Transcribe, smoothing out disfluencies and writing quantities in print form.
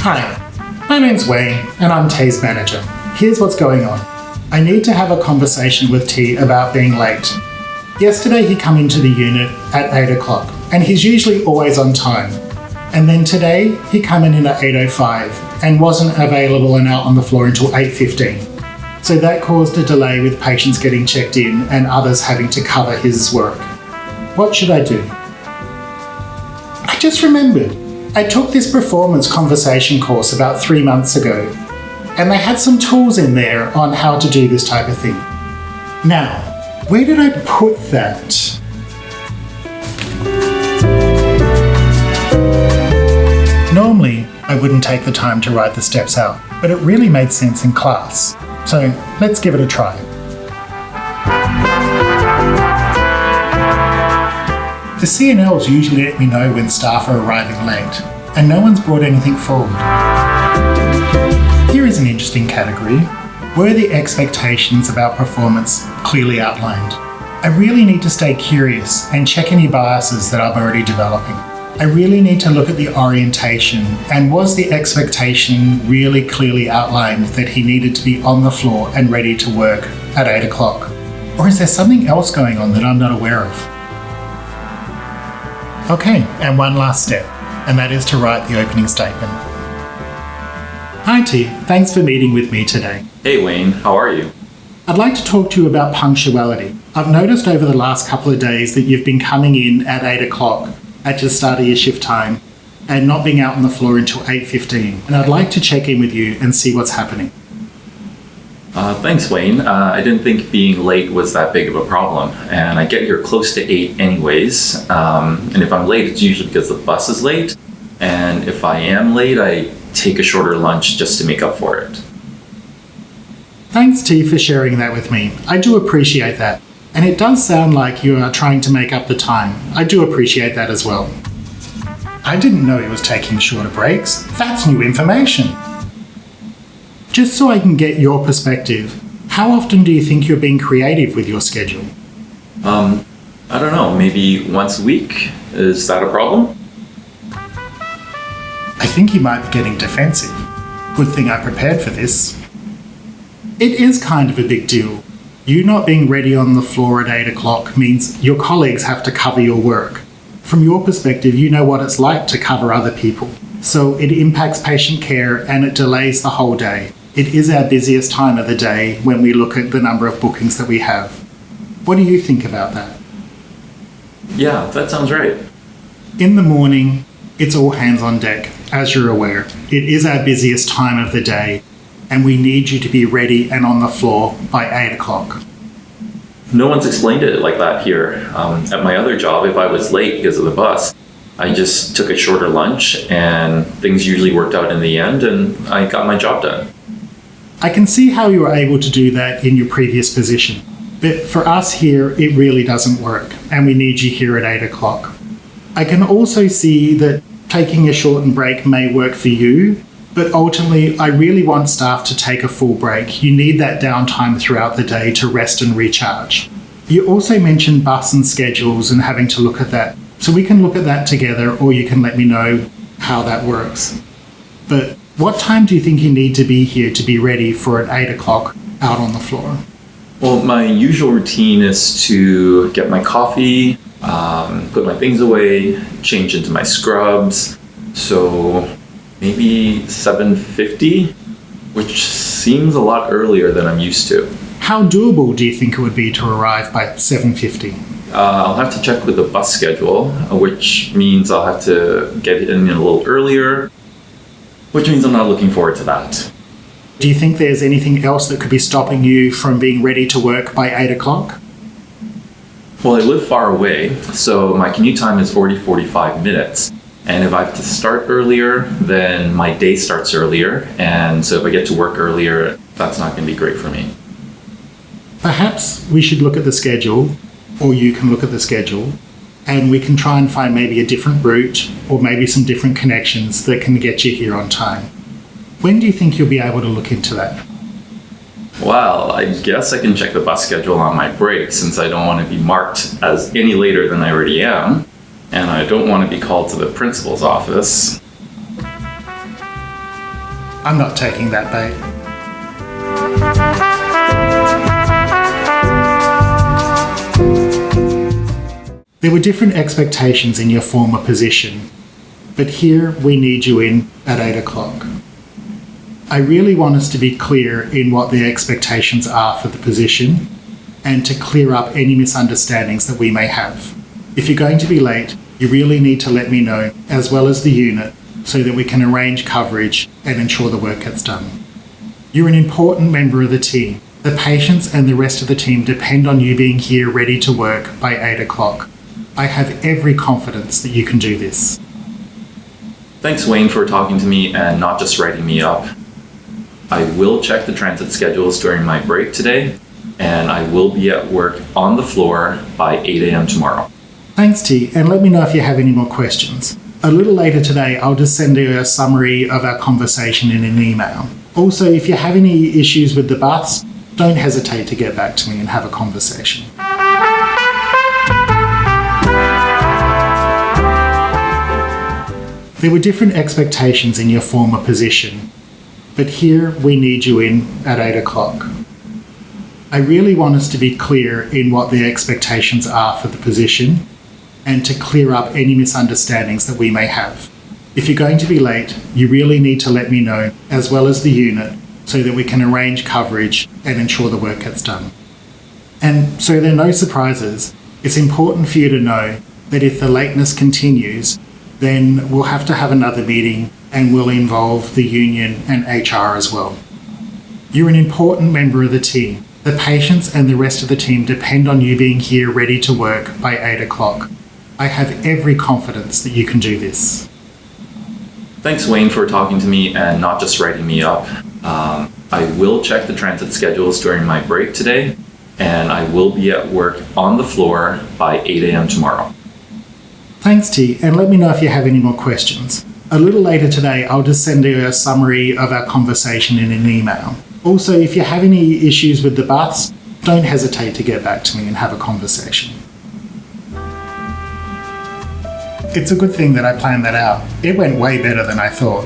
Hi, my name's Wayne and I'm T's manager. Here's what's going on. I need to have a conversation with T about being late. Yesterday he come into the unit at 8 o'clock and he's usually always on time. And then today he come in at 8:05 and wasn't available and out on the floor until 8:15. So that caused a delay with patients getting checked in and others having to cover his work. What should I do? I just remembered. I took this performance conversation course about 3 months ago, and they had some tools in there on how to do this type of thing. Now, where did I put that? Normally, I wouldn't take the time to write the steps out, but it really made sense in class. So let's give it a try. The CNLs usually let me know when staff are arriving late, and no one's brought anything forward. Here is an interesting category. Were the expectations about performance clearly outlined? I really need to stay curious and check any biases that I'm already developing. I really need to look at the orientation, and was the expectation really clearly outlined that he needed to be on the floor and ready to work at 8 o'clock? Or is there something else going on that I'm not aware of? Okay, and one last step, and that is to write the opening statement. Hi T, thanks for meeting with me today. Hey Wayne, how are you? I'd like to talk to you about punctuality. I've noticed over the last couple of days that you've been coming in at 8 o'clock at your start of your shift time and not being out on the floor until 8:15, and I'd like to check in with you and see what's happening. Thanks Wayne. I didn't think being late was that big of a problem, and I get here close to 8 anyways, and if I'm late it's usually because the bus is late, and if I am late I take a shorter lunch just to make up for it. Thanks T for sharing that with me. I do appreciate that. And it does sound like you are trying to make up the time. I do appreciate that as well. I didn't know he was taking shorter breaks. That's new information. Just so I can get your perspective, how often do you think you're being creative with your schedule? I don't know, maybe once a week? Is that a problem? I think you might be getting defensive. Good thing I prepared for this. It is kind of a big deal. You not being ready on the floor at 8 o'clock means your colleagues have to cover your work. From your perspective, you know what it's like to cover other people. So it impacts patient care and it delays the whole day. It is our busiest time of the day when we look at the number of bookings that we have. What do you think about that? Yeah, that sounds right. In the morning, it's all hands on deck, as you're aware. It is our busiest time of the day, and we need you to be ready and on the floor by 8 o'clock. No one's explained it like that here. At my other job, if I was late because of the bus, I just took a shorter lunch and things usually worked out in the end and I got my job done. I can see how you were able to do that in your previous position, but for us here, it really doesn't work, and we need you here at 8 o'clock. I can also see that taking a shortened break may work for you, but ultimately, I really want staff to take a full break. You need that downtime throughout the day to rest and recharge. You also mentioned bus and schedules and having to look at that. So we can look at that together, or you can let me know how that works. But what time do you think you need to be here to be ready for at 8 o'clock out on the floor? Well, my usual routine is to get my coffee, put my things away, change into my scrubs. So maybe 7:50, which seems a lot earlier than I'm used to. How doable do you think it would be to arrive by 7:50? I'll have to check with the bus schedule, which means I'll have to get in a little earlier, which means I'm not looking forward to that. Do you think there's anything else that could be stopping you from being ready to work by 8 o'clock? Well, I live far away, so my commute time is already 45 minutes. And if I have to start earlier, then my day starts earlier. And so if I get to work earlier, that's not going to be great for me. Perhaps we should look at the schedule, or you can look at the schedule, and we can try and find maybe a different route or maybe some different connections that can get you here on time. When do you think you'll be able to look into that? Well, I guess I can check the bus schedule on my break since I don't want to be marked as any later than I already am. And I don't want to be called to the principal's office. I'm not taking that bait. There were different expectations in your former position, but here we need you in at 8 o'clock. I really want us to be clear in what the expectations are for the position and to clear up any misunderstandings that we may have. If you're going to be late, you really need to let me know, as well as the unit, so that we can arrange coverage and ensure the work gets done. You're an important member of the team. The patients and the rest of the team depend on you being here ready to work by 8 o'clock. I have every confidence that you can do this. Thanks, Wayne, for talking to me and not just writing me up. I will check the transit schedules during my break today, and I will be at work on the floor by 8 a.m. tomorrow. Thanks, T, and let me know if you have any more questions. A little later today, I'll just send you a summary of our conversation in an email. Also, if you have any issues with the bus, don't hesitate to get back to me and have a conversation. There were different expectations in your former position, but here we need you in at 8 o'clock. I really want us to be clear in what the expectations are for the position and to clear up any misunderstandings that we may have. If you're going to be late, you really need to let me know, as well as the unit, so that we can arrange coverage and ensure the work gets done. And so there are no surprises. It's important for you to know that if the lateness continues, then we'll have to have another meeting and we'll involve the union and HR as well. You're an important member of the team. The patients and the rest of the team depend on you being here ready to work by 8 o'clock. I have every confidence that you can do this. Thanks, Wayne, for talking to me and not just writing me up. I will check the transit schedules during my break today, and I will be at work on the floor by 8 a.m. tomorrow. Thanks, T, and let me know if you have any more questions. A little later today, I'll just send you a summary of our conversation in an email. Also, if you have any issues with the bus, don't hesitate to get back to me and have a conversation. It's a good thing that I planned that out. It went way better than I thought.